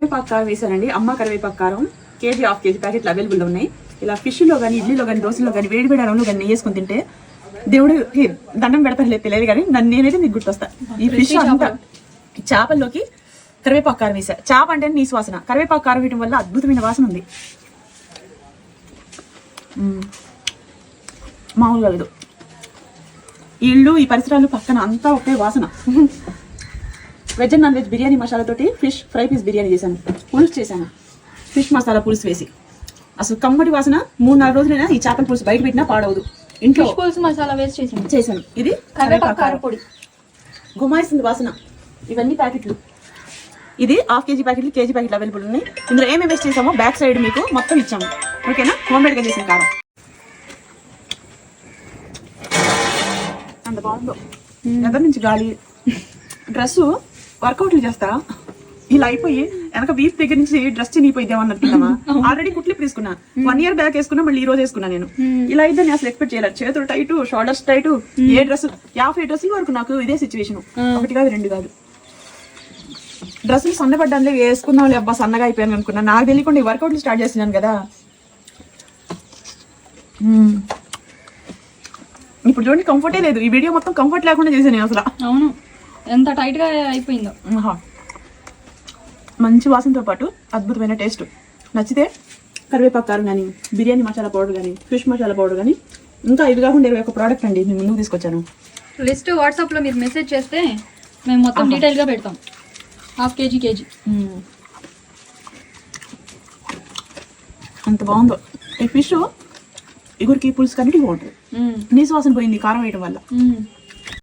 కరివేపాకు కారం వేసానండి. అమ్మ కరివేపాకు కారం కేజీ హాఫ్ కేజీ ప్యాకెట్లు అవైలబుల్ ఉన్నాయి. ఇలా ఫిష్లో కానీ ఇడ్లీలో కానీ దోశలో కానీ వేడి వేడి అన్నంలో కానీ నెయ్యి వేసుకుని తింటే దేవుడికి దండం పెడతాను తెలియదు కానీ నేనైతే మీకు గుర్తొస్తా. ఈ ఫిష్ అంతా చేపల్లోకి కరివేపాకు కారం వేసా. చేప అంటే నీ వాసన, కరివేపాకు కారం వేయడం వల్ల అద్భుతమైన వాసన ఉంది. మామూలుగా లేదు. ఈ ఇల్లు ఈ పరిసరాలు పక్కన అంతా ఒకే వాసన. Veg and non veg biryani మసాలాతోటి ఫిష్ ఫ్రై పీస్ బిర్యానీ చేశాను, పులుసు చేశాను, ఫిష్ మసాలా పులుసు వేసి. అసలు కమ్మటి వాసన. 3-4 రోజులైనా ఈ చేపల పులుసు బయట పెట్టినా పాడవదు. ఇంట్లో పులుసు మసాలా వేసి చేశాను. ఇది కరివేపాకు కారం పొడి గుమాయిస్తుంది వాసన. ఇవన్నీ ప్యాకెట్లు. ఇది హాఫ్ కేజీ ప్యాకెట్లు, కేజీ ప్యాకెట్లు అవైలబుల్ ఉన్నాయి. ఇందులో ఏమేమి వేస్ట్ చేసామో బ్యాక్ సైడ్ మీకు మొత్తం ఇచ్చాము. ఓకేనా? హోమ్మేడ్గా చేసిన కారం అంత బాగుందో. ఎదరి నుంచి గాలి. డ్రెస్ వర్కౌట్లు చేస్తా ఇలా అయిపోయి వెనక వీప్ దగ్గర నుంచి డ్రెస్ చినిగిపోయిద్దాం అన్నట్టున్నామా. ఆల్రెడీ కుట్లు తీసుకున్నా. 1 year బ్యాక్ వేసుకున్నా, మళ్ళీ ఈ రోజు వేసుకున్నా. నేను ఇలా అయితే నేను అసలు ఎక్స్పెక్ట్ చేయలేదు. చేతులు టైట్, షోల్డర్స్ టైట్. ఏ డ్రెస్ 50 డ్రెస్సుల వరకు నాకు ఇదే సిచ్యువేషన్. 1 కాదు 2 కాదు. డ్రెస్సులు సన్నపడ్డాను, వేసుకున్నాం అబ్బా సన్నగా అయిపోయాను అనుకున్నా. నాకు తెలియకుండా ఈ వర్కౌట్లు స్టార్ట్ చేస్తున్నాను కదా. ఇప్పుడు చూడండి, కంఫర్టే లేదు. ఈ వీడియో మొత్తం కంఫర్ట్ లేకుండా చేశాను అసలు. అవును, ఎంత టైట్ గా అయిపోయిందో. మంచి వాసనతో పాటు అద్భుతమైన టేస్ట్. నచ్చితే కరివేపాకు కారం కానీ, బిర్యానీ మసాలా పౌడర్ కానీ, ఫిష్ మసాలా పౌడర్ కానీ, ఇంకా ఇది కాకుండా 21 ప్రోడక్ట్ అండి మేము ముందుకు తీసుకొచ్చాను. లిస్ట్ వాట్సాప్ లో మీరు మెసేజ్ చేస్తే మేము మొత్తం డీటెయిల్ గా పెడతాం. హాఫ్ కేజీ అంత బాగుందో ఈ ఫిష్. ఇగురికి పులుసు కన్నిటికి బాగుంటుంది. నీసు వాసన పోయింది కారం వేయడం వల్ల.